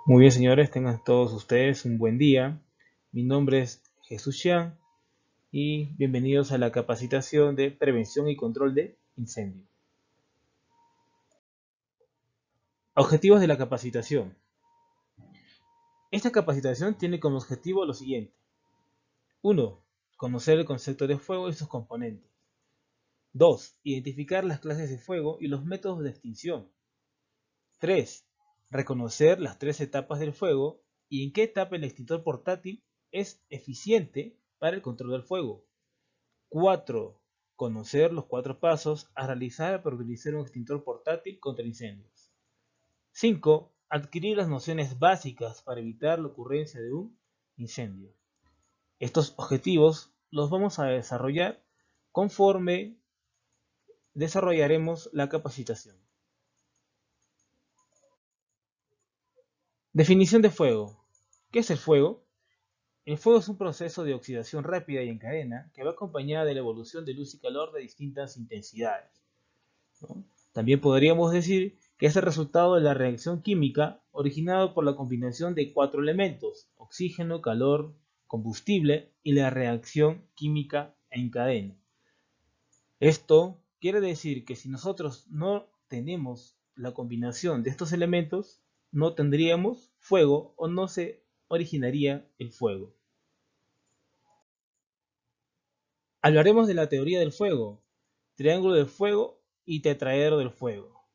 Muy bien, señores, tengan todos ustedes un buen día. Mi nombre es Jesús Xian y bienvenidos a la capacitación de prevención y control de incendios. Objetivos de la capacitación. Esta capacitación tiene como objetivo lo siguiente. 1. Conocer el concepto de fuego y sus componentes. 2. Identificar las clases de fuego y los métodos de extinción. 3. Reconocer las tres etapas del fuego y en qué etapa el extintor portátil es eficiente para el control del fuego. 4. Conocer los 4 pasos a realizar para utilizar un extintor portátil contra incendios. 5. Adquirir las nociones básicas para evitar la ocurrencia de un incendio. Estos objetivos los vamos a desarrollar conforme desarrollaremos la capacitación. Definición de fuego. ¿Qué es el fuego? El fuego es un proceso de oxidación rápida y en cadena que va acompañada de la evolución de luz y calor de distintas intensidades, ¿no? También podríamos decir que es el resultado de la reacción química originada por la combinación de 4 elementos: oxígeno, calor, combustible y la reacción química en cadena. Esto quiere decir que si nosotros no tenemos la combinación de estos elementos, no tendríamos fuego o no se originaría el fuego. Hablaremos de la teoría del fuego, triángulo del fuego y tetraedro del fuego.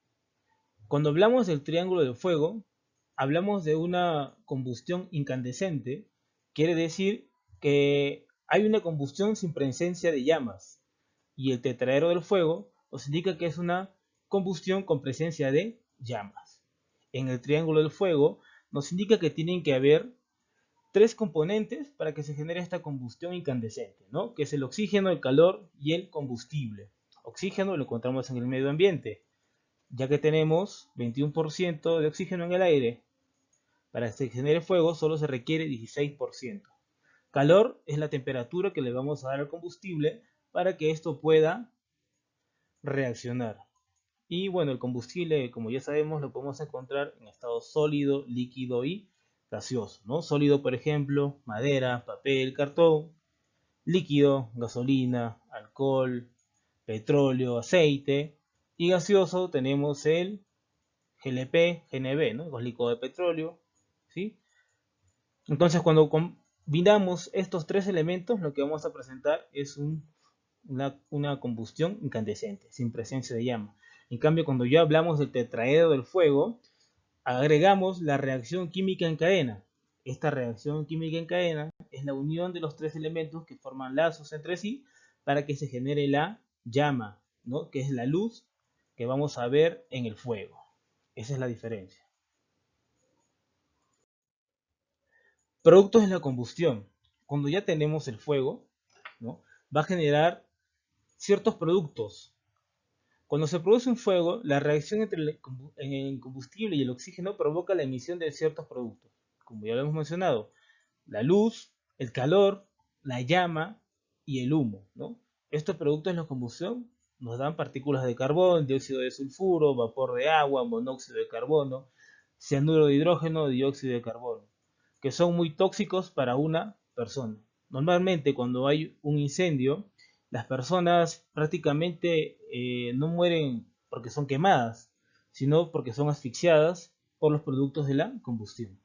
Cuando hablamos del triángulo del fuego, hablamos de una combustión incandescente. Quiere decir que hay una combustión sin presencia de llamas. Y el tetraedro del fuego nos indica que es una combustión con presencia de llamas. En el triángulo del fuego nos indica que tienen que haber tres componentes para que se genere esta combustión incandescente, ¿no? Que es el oxígeno, el calor y el combustible. Oxígeno lo encontramos en el medio ambiente, ya que tenemos 21% de oxígeno en el aire. Para que se genere fuego solo se requiere 16%. Calor es la temperatura que le vamos a dar al combustible para que esto pueda reaccionar. Y bueno, el combustible, como ya sabemos, lo podemos encontrar en estado sólido, líquido y gaseoso, ¿no? Sólido, por ejemplo, madera, papel, cartón. Líquido, gasolina, alcohol, petróleo, aceite. Y gaseoso tenemos el GLP, GNB, ¿no? Los líquidos de petróleo, ¿sí? Entonces, cuando combinamos estos tres elementos, lo que vamos a presentar es una combustión incandescente, sin presencia de llama. En cambio, cuando ya hablamos del tetraedro del fuego, agregamos la reacción química en cadena. Esta reacción química en cadena es la unión de los tres elementos que forman lazos entre sí para que se genere la llama, ¿no? Que es la luz que vamos a ver en el fuego. Esa es la diferencia. Productos de la combustión. Cuando ya tenemos el fuego, ¿no? Va a generar ciertos productos. Cuando se produce un fuego, la reacción entre el combustible y el oxígeno provoca la emisión de ciertos productos. Como ya lo hemos mencionado, la luz, el calor, la llama y el humo, ¿no? Estos productos de la combustión nos dan partículas de carbón, dióxido de sulfuro, vapor de agua, monóxido de carbono, cianuro de hidrógeno, dióxido de carbono, que son muy tóxicos para una persona. Normalmente cuando hay un incendio, las personas prácticamente no mueren porque son quemadas, sino porque son asfixiadas por los productos de la combustión.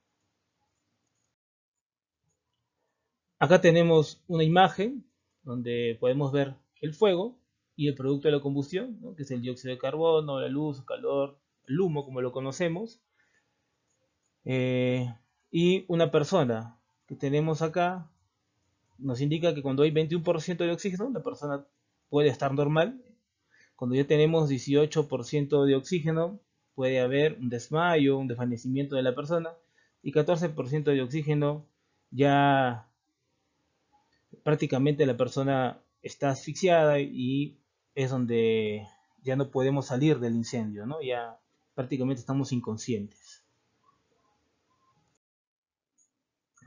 Acá tenemos una imagen donde podemos ver el fuego y el producto de la combustión, ¿no? Que es el dióxido de carbono, la luz, el calor, el humo como lo conocemos. Eh, y una persona que tenemos acá nos indica que cuando hay 21% de oxígeno, la persona puede estar normal. Cuando ya tenemos 18% de oxígeno, puede haber un desmayo, un desvanecimiento de la persona. Y 14% de oxígeno, ya prácticamente la persona está asfixiada y es donde ya no podemos salir del incendio, ¿no? Ya prácticamente estamos inconscientes.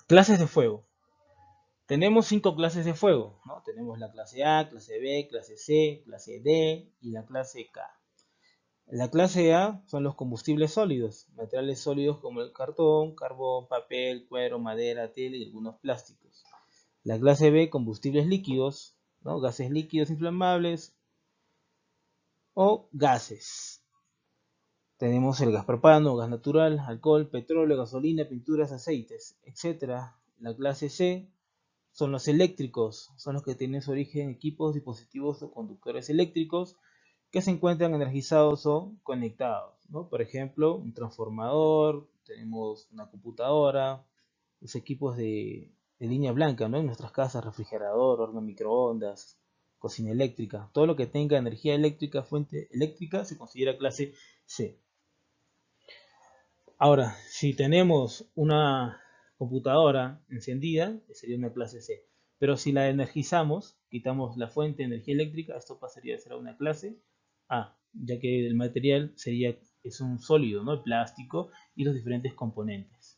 Clases de fuego. Tenemos 5 clases de fuego, ¿no? Tenemos la clase A, clase B, clase C, clase D y la clase K. La clase A son los combustibles sólidos, materiales sólidos como el cartón, carbón, papel, cuero, madera, tela y algunos plásticos. La clase B, combustibles líquidos, ¿no? Gases líquidos inflamables o gases. Tenemos el gas propano, gas natural, alcohol, petróleo, gasolina, pinturas, aceites, etcétera. La clase C son los eléctricos, son los que tienen su origen en equipos, dispositivos o conductores eléctricos que se encuentran energizados o conectados, ¿no? Por ejemplo, un transformador, tenemos una computadora, los equipos de línea blanca, ¿no? En nuestras casas, refrigerador, horno microondas, cocina eléctrica, todo lo que tenga energía eléctrica, fuente eléctrica, se considera clase C. Ahora, si tenemos una computadora encendida, sería una clase C. Pero si la energizamos, quitamos la fuente de energía eléctrica, esto pasaría a ser una clase A, ya que el material es un sólido, ¿no? El plástico y los diferentes componentes.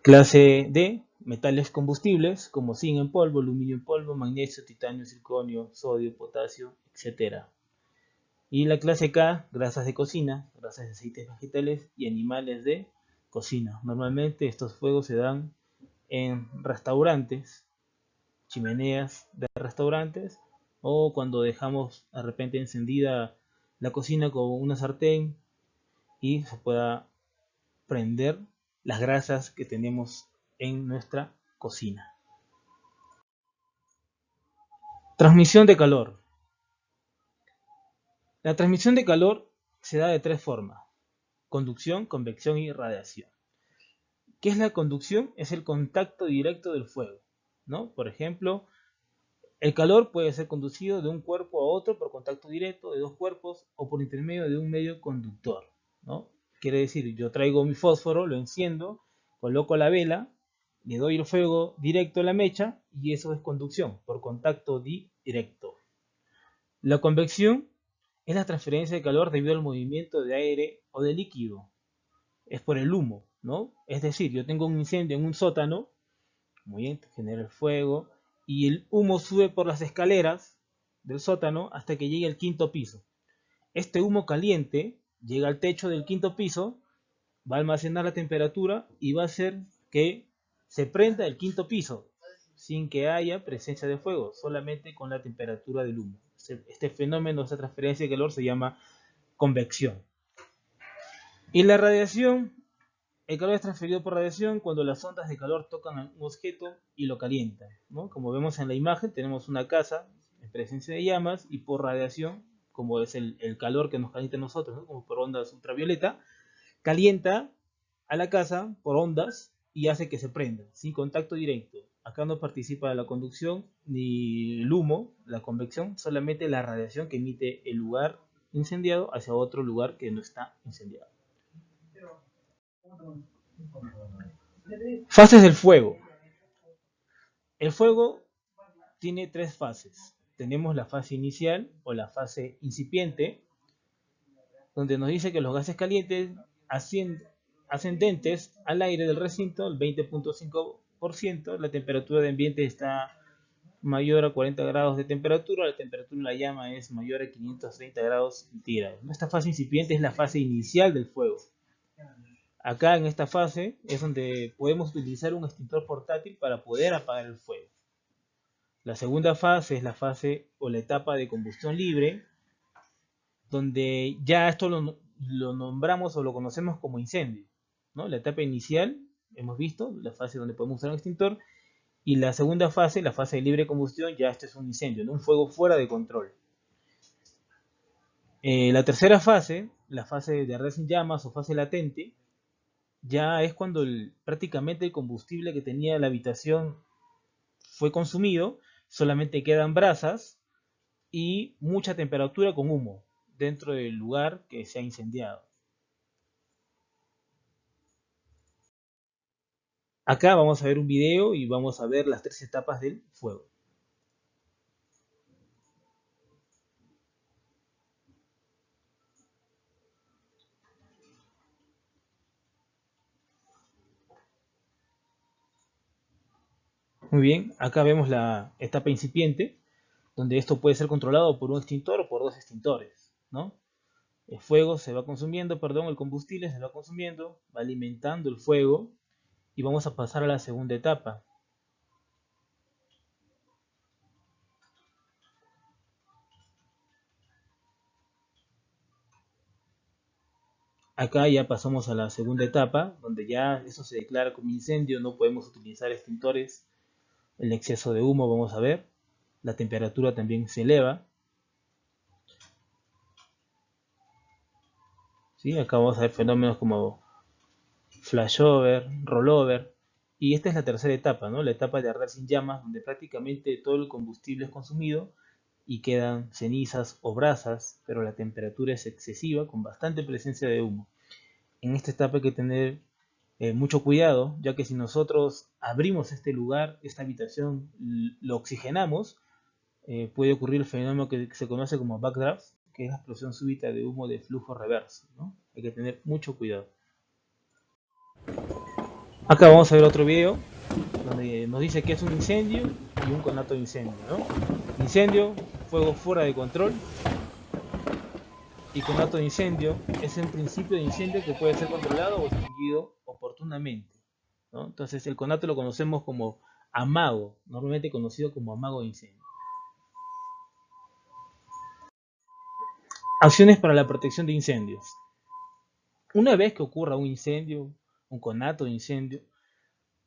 Clase D, metales combustibles como zinc en polvo, aluminio en polvo, magnesio, titanio, circonio, sodio, potasio, etc. Y la clase K, grasas de cocina, grasas de aceites vegetales y animales de cocina. Normalmente estos fuegos se dan en restaurantes, chimeneas de restaurantes, o cuando dejamos de repente encendida la cocina con una sartén y se pueda prender las grasas que tenemos en nuestra cocina. Transmisión de calor. La transmisión de calor se da de tres formas: conducción, convección y radiación. ¿Qué es la conducción? Es el contacto directo del fuego, ¿no? Por ejemplo, el calor puede ser conducido de un cuerpo a otro por contacto directo de dos cuerpos o por intermedio de un medio conductor, ¿no? Quiere decir, yo traigo mi fósforo, lo enciendo, coloco la vela, le doy el fuego directo a la mecha y eso es conducción por contacto directo. La convección es la transferencia de calor debido al movimiento de aire o de líquido. Es por el humo, ¿no? Es decir, yo tengo un incendio en un sótano, muy bien, genera el fuego, y el humo sube por las escaleras del sótano hasta que llegue al quinto piso. Este humo caliente llega al techo del quinto piso, va a almacenar la temperatura y va a hacer que se prenda el quinto piso sin que haya presencia de fuego, solamente con la temperatura del humo. Este fenómeno, esta transferencia de calor se llama convección. Y la radiación, el calor es transferido por radiación cuando las ondas de calor tocan a un objeto y lo calientan, ¿no? Como vemos en la imagen, tenemos una casa en presencia de llamas y por radiación, como es el calor que nos calienta a nosotros, ¿no? Como por ondas ultravioleta, calienta a la casa por ondas y hace que se prenda, sin contacto directo. Acá no participa la conducción ni el humo, la convección, solamente la radiación que emite el lugar incendiado hacia otro lugar que no está incendiado. Fases del fuego. El fuego tiene tres fases. Tenemos la fase inicial o la fase incipiente, donde nos dice que los gases calientes ascendentes al aire del recinto, el 20.5%, la temperatura de ambiente está mayor a 40 grados de temperatura, la temperatura en la llama es mayor a 530 grados centígrados. Esta fase incipiente es la fase inicial del fuego. Acá en esta fase es donde podemos utilizar un extintor portátil para poder apagar el fuego. La segunda fase es la fase o la etapa de combustión libre, donde ya esto lo nombramos o lo conocemos como incendio, ¿no? La etapa inicial, hemos visto, la fase donde podemos usar un extintor, y la segunda fase, la fase de libre combustión, ya esto es un incendio, ¿no? Un fuego fuera de control. La tercera fase, la fase de arder sin llamas o fase latente, ya es cuando prácticamente el combustible que tenía la habitación fue consumido, solamente quedan brasas y mucha temperatura con humo dentro del lugar que se ha incendiado. Acá vamos a ver un video y vamos a ver las tres etapas del fuego. Muy bien, acá vemos la etapa incipiente, donde esto puede ser controlado por un extintor o por dos extintores, ¿no? El fuego se va consumiendo, perdón, el combustible se va consumiendo, va alimentando el fuego y vamos a pasar a la segunda etapa. Acá ya pasamos a la segunda etapa, donde ya eso se declara como incendio, no podemos utilizar extintores, el exceso de humo, vamos a ver, la temperatura también se eleva, ¿sí? Acá vamos a ver fenómenos como flashover, rollover, y esta es la tercera etapa, ¿no? La etapa de arder sin llamas, donde prácticamente todo el combustible es consumido y quedan cenizas o brasas, pero la temperatura es excesiva con bastante presencia de humo. En esta etapa hay que tener mucho cuidado, ya que si nosotros abrimos este lugar, esta habitación, lo oxigenamos, puede ocurrir el fenómeno que se conoce como backdraft, que es la explosión súbita de humo de flujo reverso, ¿no? Hay que tener mucho cuidado. Acá vamos a ver otro video donde nos dice que es un incendio y un conato de incendio, ¿no? Incendio, fuego fuera de control, y conato de incendio es un principio de incendio que puede ser controlado o extinguido oportunamente, ¿no? Entonces el conato lo conocemos como amago, normalmente conocido como amago de incendio. Acciones para la protección de incendios. Una vez que ocurra un incendio, un conato de incendio,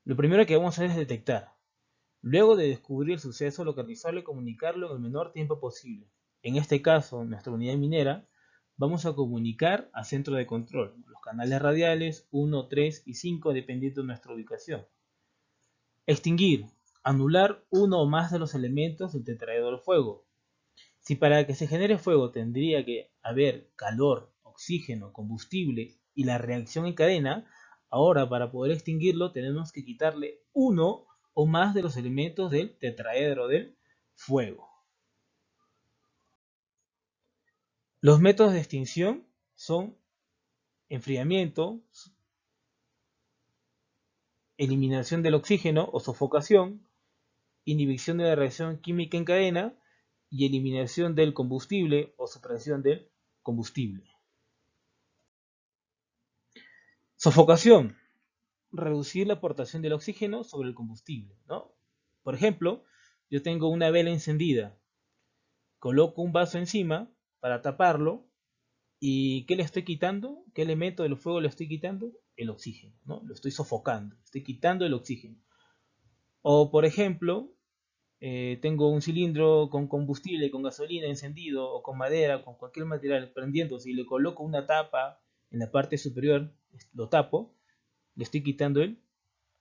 lo primero que vamos a hacer es detectar. Luego de descubrir el suceso, localizarlo y comunicarlo en el menor tiempo posible. En este caso, nuestra unidad minera, vamos a comunicar a centro de control, los canales radiales 1, 3 y 5 dependiendo de nuestra ubicación. Extinguir, anular uno o más de los elementos del tetraedro del fuego. Si para que se genere fuego tendría que haber calor, oxígeno, combustible y la reacción en cadena, ahora para poder extinguirlo tenemos que quitarle uno o más de los elementos del tetraedro del fuego. Los métodos de extinción son enfriamiento, eliminación del oxígeno o sofocación, inhibición de la reacción química en cadena y eliminación del combustible o supresión del combustible. Sofocación, reducir la aportación del oxígeno sobre el combustible, ¿no? Por ejemplo, yo tengo una vela encendida, coloco un vaso encima para taparlo y ¿qué le estoy quitando? ¿Qué elemento del fuego le estoy quitando? El oxígeno, ¿no? Lo estoy sofocando, estoy quitando el oxígeno. O por ejemplo, tengo un cilindro con combustible, con gasolina encendido o con madera, con cualquier material prendiendo, si le coloco una tapa en la parte superior, lo tapo, le estoy quitando el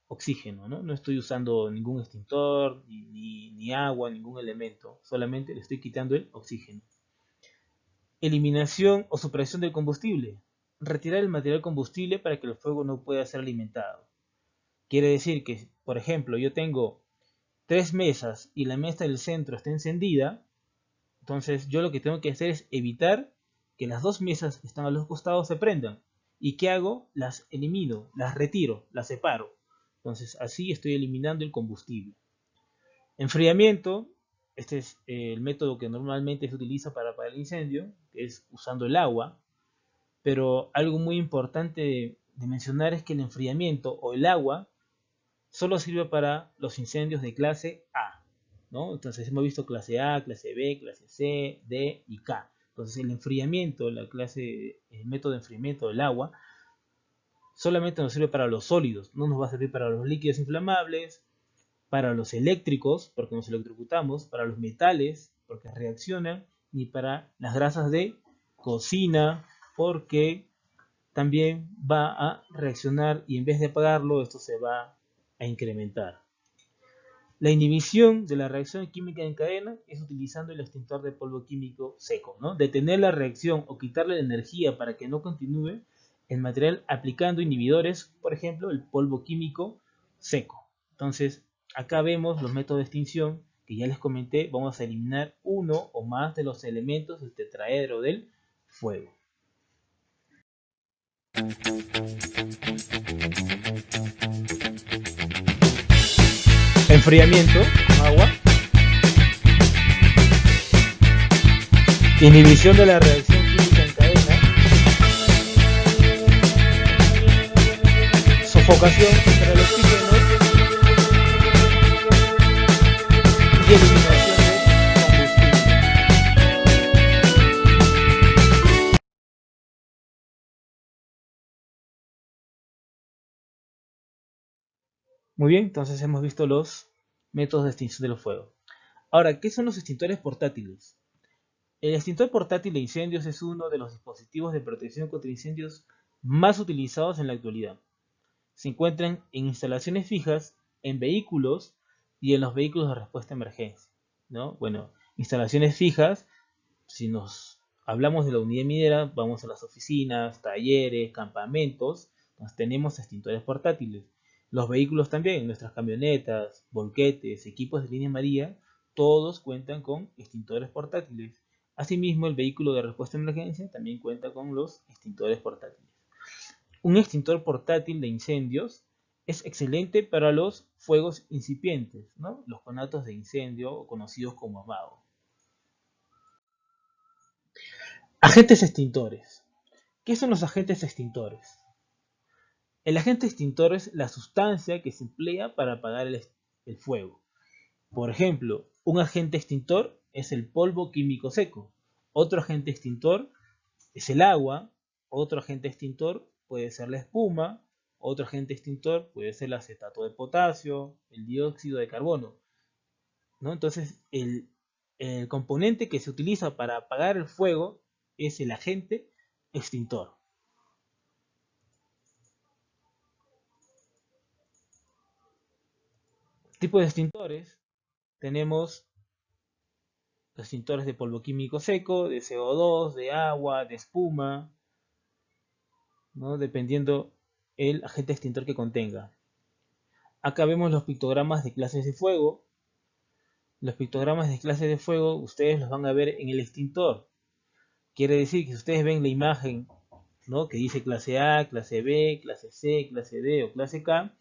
oxígeno, ¿no? No estoy usando ningún extintor, ni agua, ningún elemento, solamente le estoy quitando el oxígeno. Eliminación o supresión del combustible. Retirar el material combustible para que el fuego no pueda ser alimentado. Quiere decir que, por ejemplo, yo tengo 3 mesas y la mesa del centro está encendida, entonces yo lo que tengo que hacer es evitar que las 2 mesas que están a los costados se prendan. ¿Y qué hago? Las elimino, las retiro, las separo. Entonces así estoy eliminando el combustible. Enfriamiento, este es el método que normalmente se utiliza para apagar el incendio, que es usando el agua. Pero algo muy importante de mencionar es que el enfriamiento o el agua solo sirve para los incendios de clase A, ¿no? Entonces hemos visto clase A, clase B, clase C, D y K. Entonces el enfriamiento, el método de enfriamiento del agua, solamente nos sirve para los sólidos, no nos va a servir para los líquidos inflamables, para los eléctricos, porque nos electrocutamos, para los metales, porque reaccionan, ni para las grasas de cocina, porque también va a reaccionar y en vez de apagarlo, esto se va a incrementar. La inhibición de la reacción química en cadena es utilizando el extintor de polvo químico seco, ¿no? Detener la reacción o quitarle la energía para que no continúe el material aplicando inhibidores, por ejemplo, el polvo químico seco. Entonces, acá vemos los métodos de extinción que ya les comenté. Vamos a eliminar uno o más de los elementos del tetraedro del fuego. Enfriamiento con agua. Inhibición de la reacción química en cadena, sofocación contra el oxígeno y eliminación de combustible. Muy bien, entonces hemos visto los métodos de extinción del fuego. Ahora, ¿qué son los extintores portátiles? El extintor portátil de incendios es uno de los dispositivos de protección contra incendios más utilizados en la actualidad. Se encuentran en instalaciones fijas, en vehículos y en los vehículos de respuesta a emergencia, ¿no? Bueno, instalaciones fijas, si nos hablamos de la unidad minera, vamos a las oficinas, talleres, campamentos, nos tenemos extintores portátiles. Los vehículos también, nuestras camionetas, volquetes, equipos de línea amarilla, todos cuentan con extintores portátiles. Asimismo, el vehículo de respuesta a emergencia también cuenta con los extintores portátiles. Un extintor portátil de incendios es excelente para los fuegos incipientes, ¿no? Los conatos de incendio, conocidos como amago. Agentes extintores. ¿Qué son los agentes extintores? El agente extintor es la sustancia que se emplea para apagar el fuego. Por ejemplo, un agente extintor es el polvo químico seco. Otro agente extintor es el agua. Otro agente extintor puede ser la espuma. Otro agente extintor puede ser el acetato de potasio, el dióxido de carbono, ¿no? Entonces, el componente que se utiliza para apagar el fuego es el agente extintor. Tipos de extintores. Tenemos extintores de polvo químico seco, de CO2, de agua, de espuma, ¿no? Dependiendo el agente extintor que contenga. Acá vemos los pictogramas de clases de fuego. Los pictogramas de clases de fuego ustedes los van a ver en el extintor. Quiere decir que si ustedes ven la imagen, ¿no?, que dice clase A, clase B, clase C, clase D o clase K,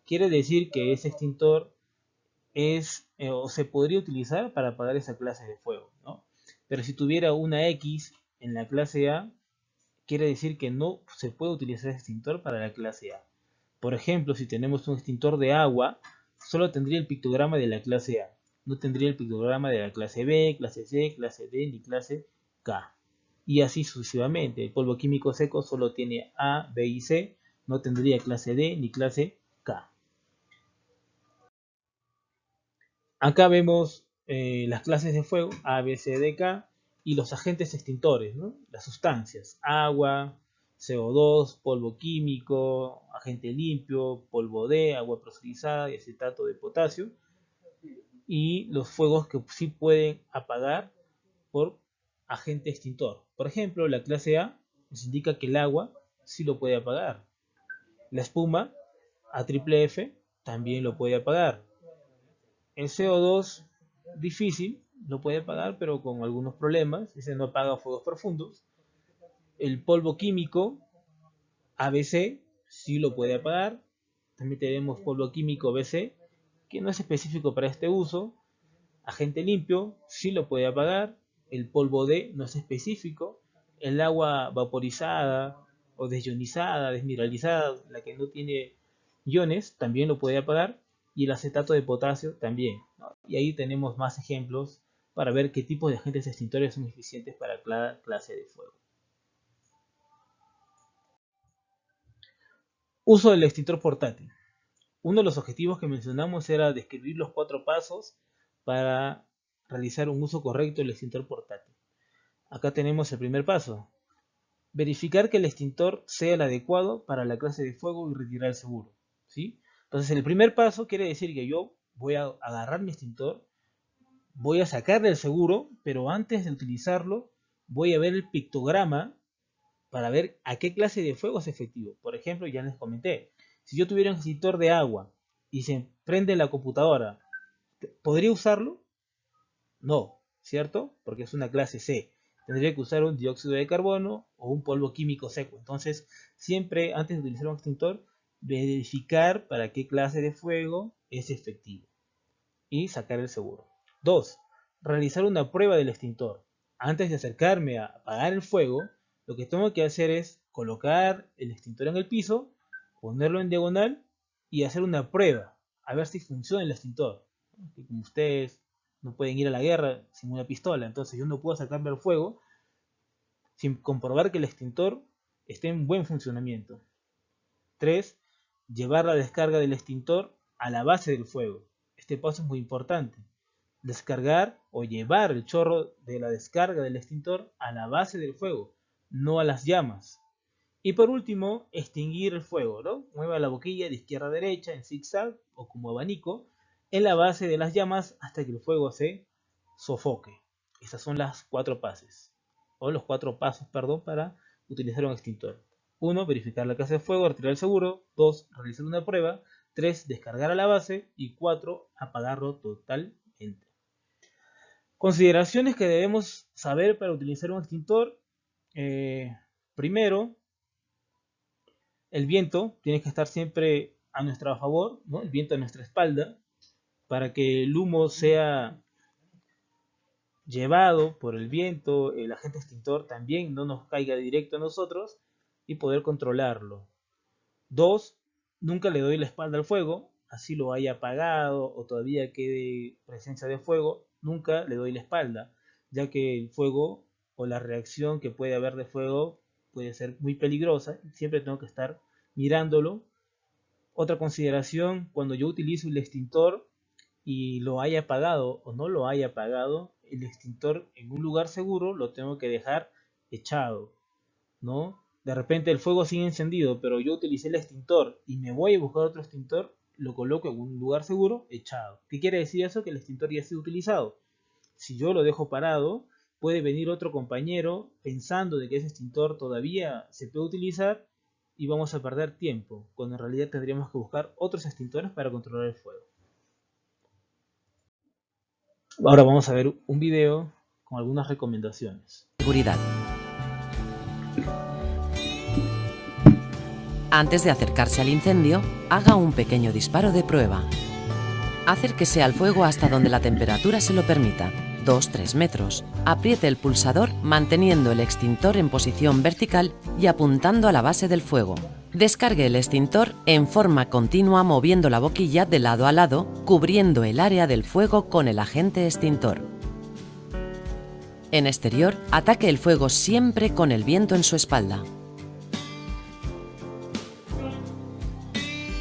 quiere decir que ese extintor es o se podría utilizar para apagar esa clase de fuego, ¿no? Pero si tuviera una X en la clase A, quiere decir que no se puede utilizar ese extintor para la clase A. Por ejemplo, si tenemos un extintor de agua, solo tendría el pictograma de la clase A. No tendría el pictograma de la clase B, clase C, clase D ni clase K. Y así sucesivamente. El polvo químico seco solo tiene A, B y C. No tendría clase D ni clase K. Acá vemos las clases de fuego, A, B, C, D, K, y los agentes extintores, ¿no? Las sustancias, agua, CO2, polvo químico, agente limpio, polvo D, agua presurizada y acetato de potasio, y los fuegos que sí pueden apagar por agente extintor. Por ejemplo, la clase A nos indica que el agua sí lo puede apagar. La espuma, AFF, también lo puede apagar. El CO2 difícil lo puede apagar, pero con algunos problemas. Ese no apaga fuegos profundos. El polvo químico ABC sí lo puede apagar. También tenemos polvo químico BC, que no es específico para este uso. Agente limpio sí lo puede apagar. El polvo D no es específico. El agua vaporizada o desionizada, desmineralizada, la que no tiene iones, también lo puede apagar. Y el acetato de potasio también, ¿no? Y ahí tenemos más ejemplos para ver qué tipo de agentes extintores son eficientes para cada clase de fuego. Uso del extintor portátil. Uno de los objetivos que mencionamos era describir los 4 pasos para realizar un uso correcto del extintor portátil. Acá tenemos el primer paso. Verificar que el extintor sea el adecuado para la clase de fuego y retirar el seguro, ¿sí? Entonces el primer paso quiere decir que yo voy a agarrar mi extintor, voy a sacarle el seguro, pero antes de utilizarlo voy a ver el pictograma para ver a qué clase de fuego es efectivo. Por ejemplo, ya les comenté, si yo tuviera un extintor de agua y se prende la computadora, ¿podría usarlo? No, ¿cierto? Porque es una clase C. Tendría que usar un dióxido de carbono o un polvo químico seco. Entonces, siempre antes de utilizar un extintor, verificar para qué clase de fuego es efectivo y sacar el seguro. 2. Realizar una prueba del extintor. antes de acercarme a apagar el fuego, lo que tengo que hacer es colocar el extintor en el piso, ponerlo en diagonal y hacer una prueba, a ver si funciona el extintor. Que como ustedes no pueden ir a la guerra sin una pistola, entonces yo no puedo acercarme al fuego sin comprobar que el extintor esté en buen funcionamiento. 3. Llevar la descarga del extintor a la base del fuego. Este paso es muy importante. Descargar o llevar el chorro de la descarga del extintor a la base del fuego, no a las llamas. Y por último, extinguir el fuego, ¿no? Mueva la boquilla de izquierda a derecha en zigzag o como abanico en la base de las llamas hasta que el fuego se sofoque. Esas son las 4 fases, o los 4 pasos, perdón, para utilizar un extintor. 1. Verificar la clase de fuego, retirar el seguro. 2. Realizar una prueba. 3. Descargar a la base. Y 4. Apagarlo totalmente. Consideraciones que debemos saber para utilizar un extintor. Primero, el viento tiene que estar siempre a nuestro favor, ¿no? El viento a nuestra espalda, para que el humo sea llevado por el viento, el agente extintor también no nos caiga directo a nosotros y poder controlarlo. 2. Nunca le doy la espalda al fuego, así lo haya apagado o todavía quede presencia de fuego, nunca le doy la espalda, ya que el fuego o la reacción que puede haber de fuego puede ser muy peligrosa, siempre tengo que estar mirándolo. Otra consideración, cuando yo utilizo el extintor y lo haya apagado o no lo haya apagado, el extintor en un lugar seguro lo tengo que dejar echado, ¿no? De repente el fuego sigue encendido, pero yo utilicé el extintor y me voy a buscar otro extintor, lo coloco en un lugar seguro, echado. ¿Qué quiere decir eso? Que el extintor ya ha sido utilizado. Si yo lo dejo parado, puede venir otro compañero pensando de que ese extintor todavía se puede utilizar y vamos a perder tiempo, cuando en realidad tendríamos que buscar otros extintores para controlar el fuego. Ahora vamos a ver un video con algunas recomendaciones. Seguridad. Antes de acercarse al incendio, haga un pequeño disparo de prueba. Acérquese al fuego hasta donde la temperatura se lo permita, 2-3 metros. Apriete el pulsador manteniendo el extintor en posición vertical y apuntando a la base del fuego. Descargue el extintor en forma continua moviendo la boquilla de lado a lado, cubriendo el área del fuego con el agente extintor. En exterior, ataque el fuego siempre con el viento en su espalda.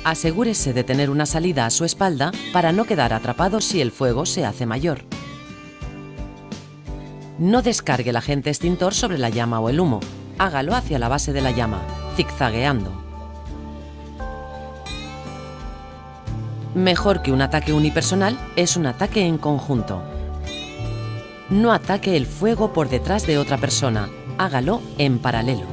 Asegúrese de tener una salida a su espalda para no quedar atrapado si el fuego se hace mayor. No descargue el agente extintor sobre la llama o el humo. Hágalo hacia la base de la llama, zigzagueando. Mejor que un ataque unipersonal es un ataque en conjunto. No ataque el fuego por detrás de otra persona. Hágalo en paralelo.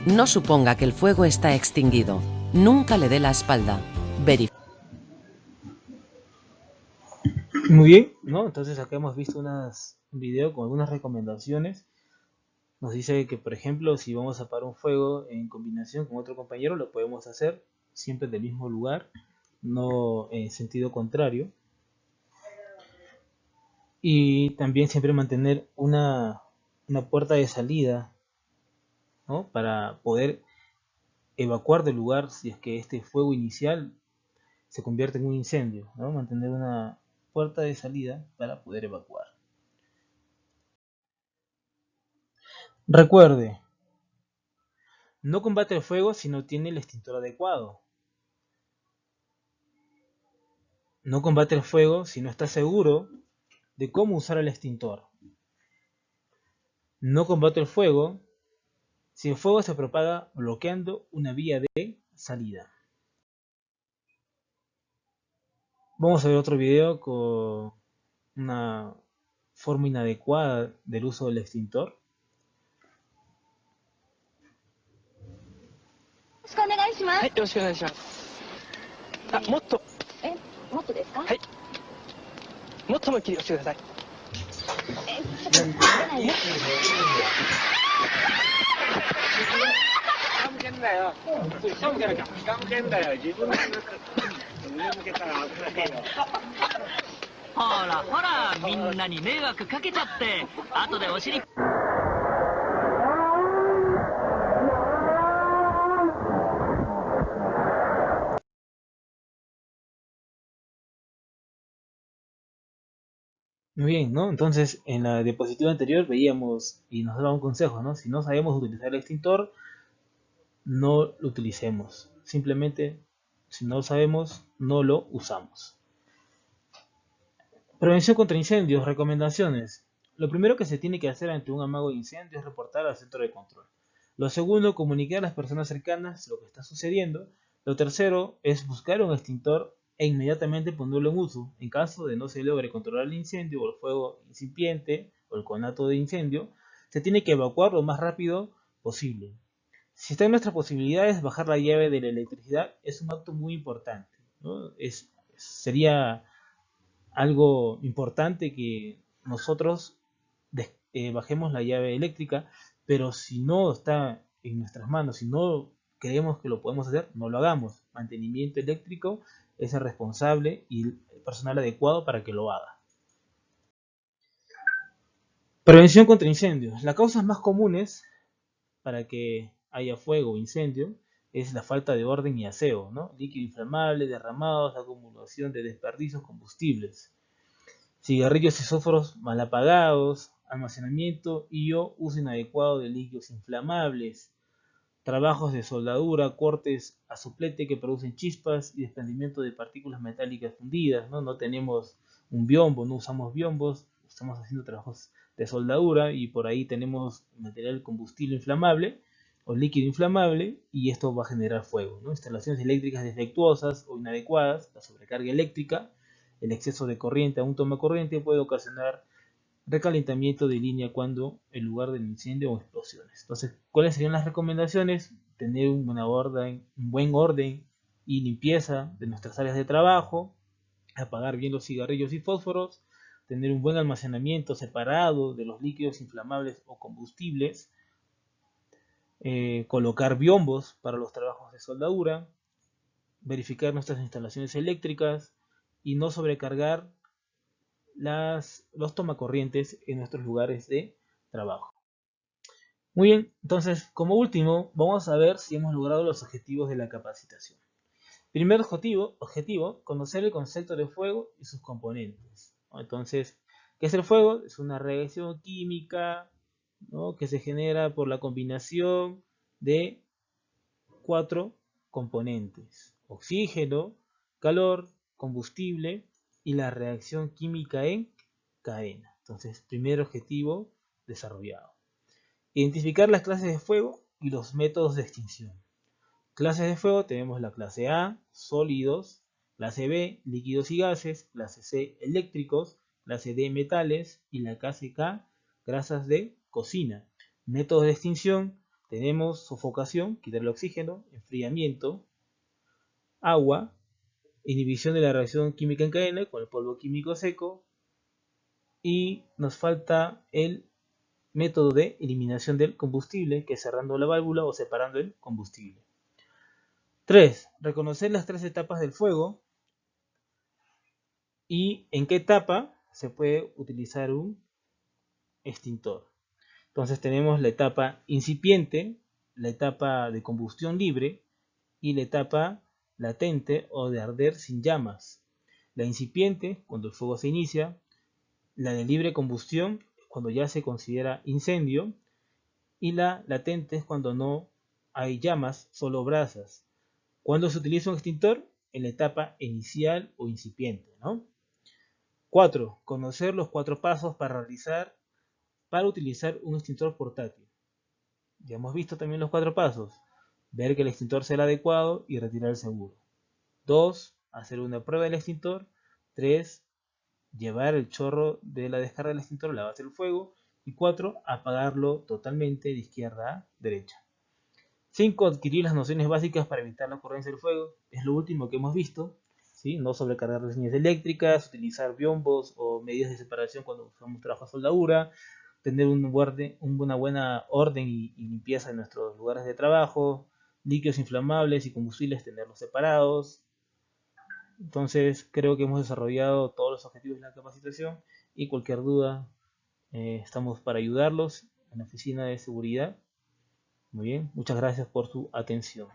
No suponga que el fuego está extinguido. Nunca le dé la espalda. Muy bien, ¿no? Entonces acá hemos visto un video con algunas recomendaciones. Nos dice que, por ejemplo, si vamos a apagar un fuego en combinación con otro compañero, lo podemos hacer siempre del mismo lugar, no en sentido contrario. Y también siempre mantener una puerta de salida, ¿no? Para poder evacuar del lugar si es que este fuego inicial se convierte en un incendio, ¿no? Mantener una puerta de salida para poder evacuar. Recuerde, no combate el fuego si no tiene el extintor adecuado. No combate el fuego si no está seguro de cómo usar el extintor. No combate el fuego si el fuego se propaga bloqueando una vía de salida. Vamos a ver otro video con una forma inadecuada del uso del extintor. よろしくお願いします。はい、よろしくお願いします。あ、もっと。もっとですか？はい。もっと思いっきり押してください。ちょっと出ないです。気が向けんだよ。下向けなきゃ。気が向けんだよ。自分の上向けたら危ないよ。ほらほら、みんなに迷惑かけちゃって、後でお尻。Muy bien, ¿no? Entonces, en la diapositiva anterior veíamos y nos daba un consejo, ¿no? Si no sabemos utilizar el extintor, no lo utilicemos. Simplemente, si no lo sabemos, no lo usamos. Prevención contra incendios, recomendaciones. Lo primero que se tiene que hacer ante un amago de incendio es reportar al centro de control. Lo segundo, comunicar a las personas cercanas lo que está sucediendo. Lo tercero es buscar un extintor e inmediatamente ponerlo en uso. En caso de no se logre controlar el incendio o el fuego incipiente o el conato de incendio, se tiene que evacuar lo más rápido posible. Si está en nuestras posibilidades, bajar la llave de la electricidad es un acto muy importante, ¿no? Sería algo importante que nosotros bajemos la llave eléctrica, pero si no está en nuestras manos, si no creemos que lo podemos hacer, no lo hagamos. Mantenimiento eléctrico es el responsable y el personal adecuado para que lo haga. Prevención contra incendios. Las causas más comunes para que haya fuego o incendio es la falta de orden y aseo, ¿no? Líquido inflamable, derramados, acumulación de desperdicios combustibles, cigarrillos y fósforos mal apagados, almacenamiento y o uso inadecuado de líquidos inflamables, trabajos de soldadura, cortes a soplete que producen chispas y desprendimiento de partículas metálicas fundidas, ¿no? No tenemos un biombo, no usamos biombos, estamos haciendo trabajos de soldadura y por ahí tenemos material combustible inflamable o líquido inflamable y esto va a generar fuego, ¿no? Instalaciones eléctricas defectuosas o inadecuadas, la sobrecarga eléctrica, el exceso de corriente a un toma corriente puede ocasionar recalentamiento de línea cuando en lugar del incendio o explosiones. Entonces, ¿cuáles serían las recomendaciones? Tener un buen orden y limpieza de nuestras áreas de trabajo, apagar bien los cigarrillos y fósforos, tener un buen almacenamiento separado de los líquidos inflamables o combustibles, colocar biombos para los trabajos de soldadura, verificar nuestras instalaciones eléctricas y no sobrecargar los tomacorrientes en nuestros lugares de trabajo. Muy bien, entonces como último vamos a ver si hemos logrado los objetivos de la capacitación. Primer objetivo, conocer el concepto de fuego y sus componentes, ¿no? Entonces, ¿qué es el fuego? Es una reacción química, ¿no?, que se genera por la combinación de 4 componentes: oxígeno, calor, combustible y la reacción química en cadena. Entonces, primer objetivo desarrollado. Identificar las clases de fuego y los métodos de extinción. Clases de fuego tenemos la clase A, sólidos, clase B, líquidos y gases, clase C, eléctricos, clase D, metales y la clase K, grasas de cocina. Métodos de extinción tenemos sofocación, quitar el oxígeno, enfriamiento, agua, inhibición de la reacción química en cadena con el polvo químico seco y nos falta el método de eliminación del combustible, que es cerrando la válvula o separando el combustible. 3. Reconocer las 3 etapas del fuego y en qué etapa se puede utilizar un extintor. Entonces tenemos la etapa incipiente, la etapa de combustión libre y la etapa latente o de arder sin llamas. La incipiente, cuando el fuego se inicia; la de libre combustión, cuando ya se considera incendio; y la latente es cuando no hay llamas, solo brasas. ¿Cuándo se utiliza un extintor? En la etapa inicial o incipiente, ¿no? 4. Conocer los 4 pasos para utilizar un extintor portátil. Ya hemos visto también los 4 pasos. Ver que el extintor sea el adecuado y retirar el seguro. 2. Hacer una prueba del extintor. 3. Llevar el chorro de la descarga del extintor a la base del fuego. Y 4. Apagarlo totalmente de izquierda a derecha. 5. Adquirir las nociones básicas para evitar la ocurrencia del fuego. Es lo último que hemos visto, ¿sí? No sobrecargar las líneas eléctricas, utilizar biombos o medidas de separación cuando hacemos trabajo de soldadura, tener una buena orden y limpieza en nuestros lugares de trabajo, líquidos inflamables y combustibles tenerlos separados, Entonces creo que hemos desarrollado todos los objetivos de la capacitación y cualquier duda estamos para ayudarlos en la oficina de seguridad. Muy bien, muchas gracias por su atención.